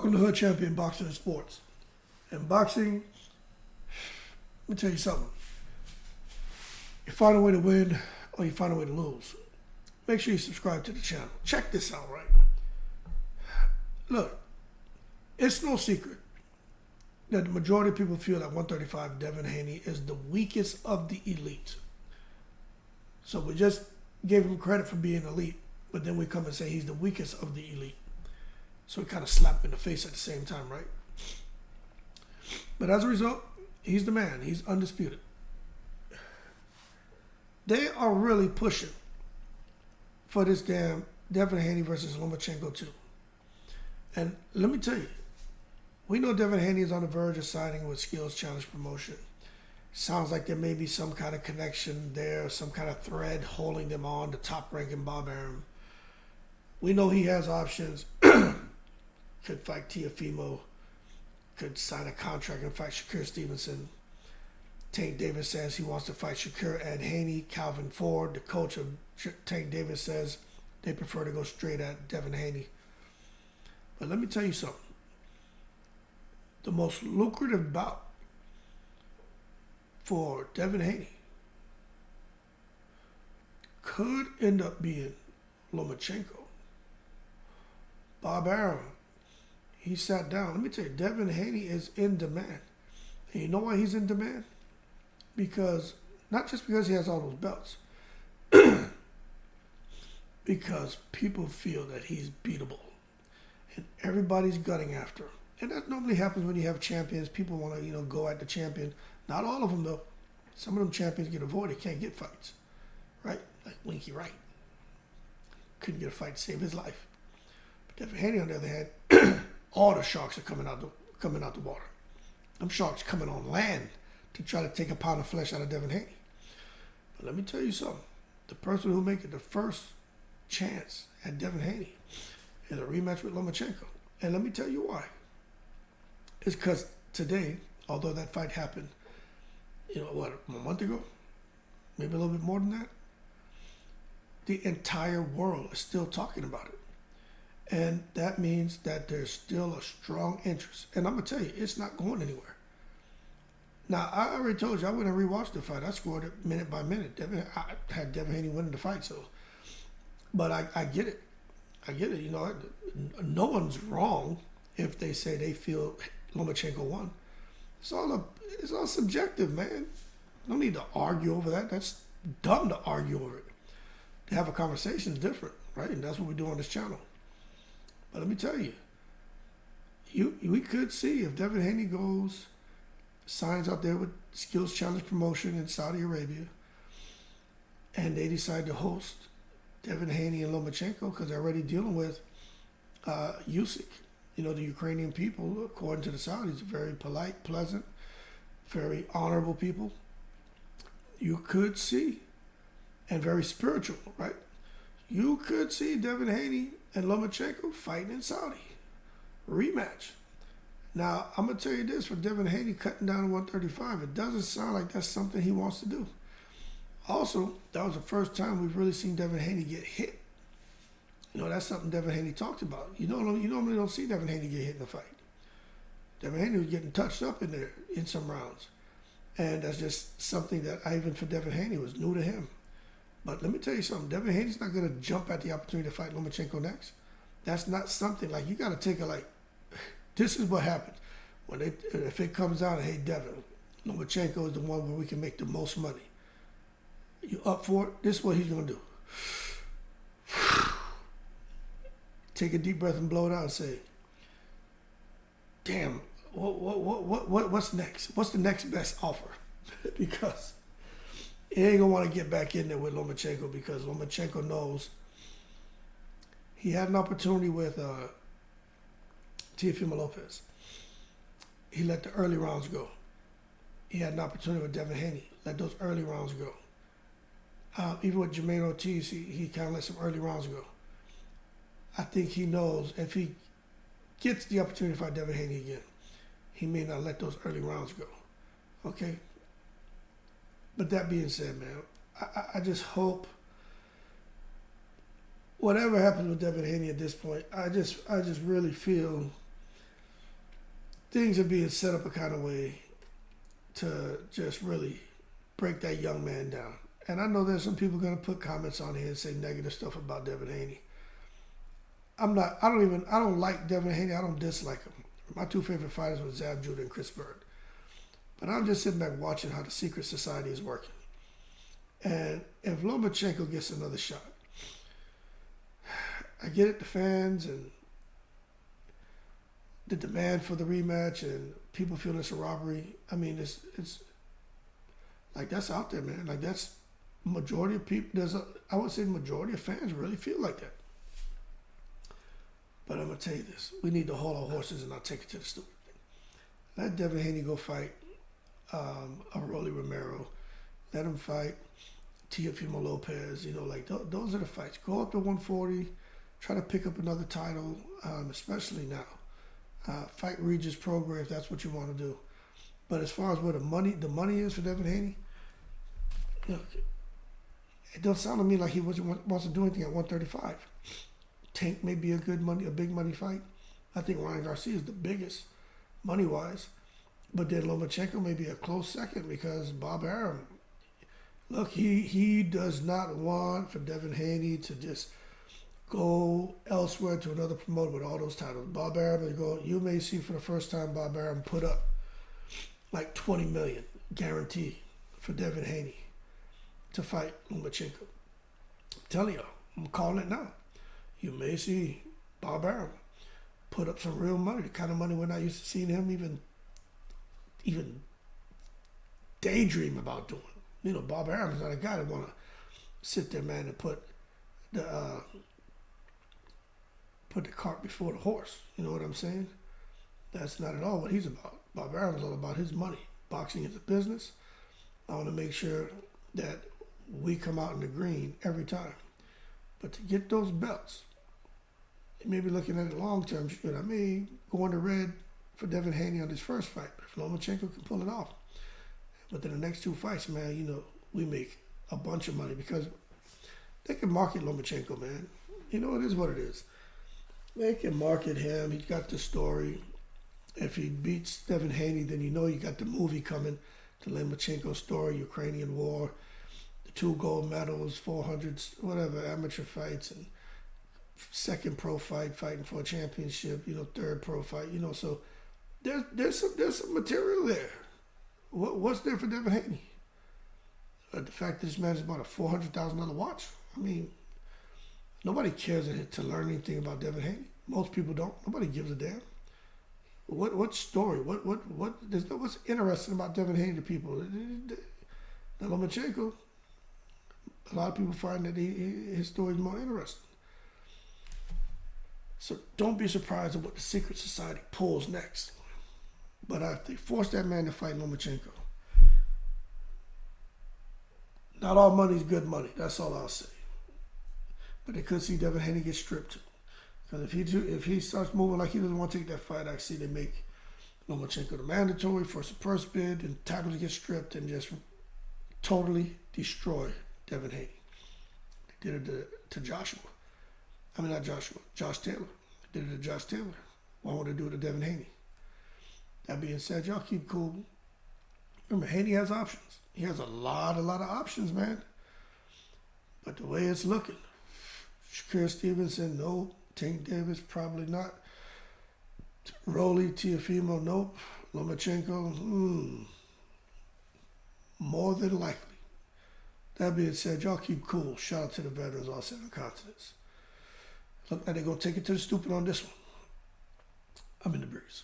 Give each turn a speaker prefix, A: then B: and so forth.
A: Welcome to Hood Champion Boxing and Sports. In boxing, let me tell you something. You find a way to win or you find a way to lose. Make sure you subscribe to the channel. Check this out, right? Look, it's no secret that the majority of people feel that 135 Devin Haney is the weakest of the elite. So we just gave him credit for being elite, but then we come and say he's the weakest of the elite. So we kind of slap him in the face at the same time, right? But as a result, he's the man. He's undisputed. They are really pushing for this damn Devin Haney versus Lomachenko 2. And let me tell you, we know Devin Haney is on the verge of signing with Skills Challenge Promotion. Sounds like there may be some kind of connection there, some kind of thread holding them on to top-ranking Bob Arum. We know he has options. Could fight Teofimo, could sign a contract and fight Shakur Stevenson. Tank Davis says he wants to fight Shakur and Haney. Calvin Ford, the coach of Tank Davis, says they prefer to go straight at Devin Haney. But let me tell you something. The most lucrative bout for Devin Haney could end up being Lomachenko. Bob Arum, he sat down. Let me tell you, Devin Haney is in demand. And you know why he's in demand? Because, not just because he has all those belts, because people feel that he's beatable. And everybody's gunning after him. And that normally happens when you have champions. People want to, go at the champion. Not all of them, though. Some of them champions get avoided, can't get fights. Right? Like Winky Wright. Couldn't get a fight to save his life. But Devin Haney, on the other hand, all the sharks are coming out the water. Them sharks coming on land to try to take a pound of flesh out of Devin Haney. But let me tell you something. The person who make it the first chance at Devin Haney is a rematch with Lomachenko. And let me tell you why. It's because today, although that fight happened, a month ago? Maybe a little bit more than that? The entire world is still talking about it. And that means that there's still a strong interest. And I'm going to tell you, it's not going anywhere. Now, I already told you, I went and rewatched the fight. I scored it minute by minute. I had Devin Haney winning the fight, so. But I get it. I get it. No one's wrong if they say they feel Lomachenko won. It's all subjective, man. No need to argue over that. That's dumb to argue over it. To have a conversation is different, right? And that's what we do on this channel. But let me tell you, we could see if Devin Haney goes, signs out there with Skills Challenge Promotion in Saudi Arabia, and they decide to host Devin Haney and Lomachenko because they're already dealing with Usyk. The Ukrainian people, according to the Saudis, are very polite, pleasant, very honorable people. You could see, and very spiritual, right? You could see Devin Haney and Lomachenko fighting in Saudi. Rematch. Now, I'm going to tell you this, for Devin Haney cutting down to 135, it doesn't sound like that's something he wants to do. Also, that was the first time we've really seen Devin Haney get hit. That's something Devin Haney talked about. You normally don't see Devin Haney get hit in a fight. Devin Haney was getting touched up in there in some rounds. And that's just something that, even for Devin Haney, was new to him. But let me tell you something. Devin Haney's not going to jump at the opportunity to fight Lomachenko next. That's not something, you got to take this is what happens. If it comes out and, hey, Devin, Lomachenko is the one where we can make the most money. You up for it? This is what he's going to do. Take a deep breath and blow it out and say, damn, what's next? What's the next best offer? Because he ain't going to want to get back in there with Lomachenko because Lomachenko knows he had an opportunity with Teofimo Lopez. He let the early rounds go. He had an opportunity with Devin Haney. Let those early rounds go. Even with Jermaine Ortiz, he kind of let some early rounds go. I think he knows if he gets the opportunity to fight Devin Haney again, he may not let those early rounds go. Okay? But that being said, man, I just hope whatever happens with Devin Haney at this point, I just really feel things are being set up a kind of way to just really break that young man down. And I know there's some people going to put comments on here and say negative stuff about Devin Haney. I don't like Devin Haney. I don't dislike him. My two favorite fighters were Zab Judah and Chris Bird. But I'm just sitting back watching how the secret society is working. And if Lomachenko gets another shot, I get it, the fans and the demand for the rematch and people feel it's a robbery. I mean, it's like that's out there, man. Like that's majority of people. I would say the majority of fans really feel like that. But I'm gonna tell you this: we need to hold our horses and not take it to the stupid thing. Let Devin Haney go fight a Rolly Romero. Let him fight Teofimo Lopez. You know, like those are the fights. Go up to 140. Try to pick up another title, especially now. Fight Regis Prograis if that's what you want to do. But as far as where the money is for Devin Haney, look, it doesn't sound to me like he wants to do anything at 135. Tank may be a big money fight. I think Ryan Garcia is the biggest money-wise. But then Lomachenko may be a close second because Bob Arum, look, he does not want for Devin Haney to just go elsewhere to another promoter with all those titles. Bob Arum, you may see for the first time Bob Arum put up like $20 million guarantee for Devin Haney to fight Lomachenko. I'm telling y'all, I'm calling it now. You may see Bob Arum put up some real money, the kind of money we're not used to seeing him even daydream about doing. You know, Bob Arum's not a guy that want to sit there, man, and put the cart before the horse. You know what I'm saying? That's not at all what he's about. Bob Arum's all about his money. Boxing is a business. I want to make sure that we come out in the green every time. But to get those belts, you may be looking at it long term. I may go in the red for Devin Haney on his first fight. But if Lomachenko can pull it off, but in the next two fights, man, you know, we make a bunch of money because they can market Lomachenko, man. You know, it is what it is. They can market him. He's got the story. If he beats Devin Haney, then you know you got the movie coming, the Lomachenko story, Ukrainian war, the 2 gold medals, 400s, whatever, amateur fights, and second pro fight, fighting for a championship, you know, third pro fight, you know, so there's some material there. What's there for Devin Haney? The fact that this man has bought a $400,000 watch. I mean, nobody cares to learn anything about Devin Haney. Most people don't. Nobody gives a damn. What story? What's interesting about Devin Haney to people? Now Lomachenko, a lot of people find that his story is more interesting. So don't be surprised at what the secret society pulls next. But if they force that man to fight Lomachenko, not all money is good money. That's all I'll say. But they could see Devin Haney get stripped. Because if he starts moving like he doesn't want to take that fight, I see they make Lomachenko the mandatory for the first bid and titles get stripped and just totally destroy Devin Haney. They did it to Joshua. I mean, not Joshua, Josh Taylor. They did it to Josh Taylor. Why would they do it to Devin Haney? That being said, y'all keep cool. Remember, Haney has options. He has a lot of options, man. But the way it's looking, Shakur Stevenson, no. Tank Davis, probably not. Rolly, Teofimo, nope. Lomachenko, more than likely. That being said, y'all keep cool. Shout out to the veterans, all 7 continents. Look like they're going to take it to the stupid on this one. I'm in the breeze.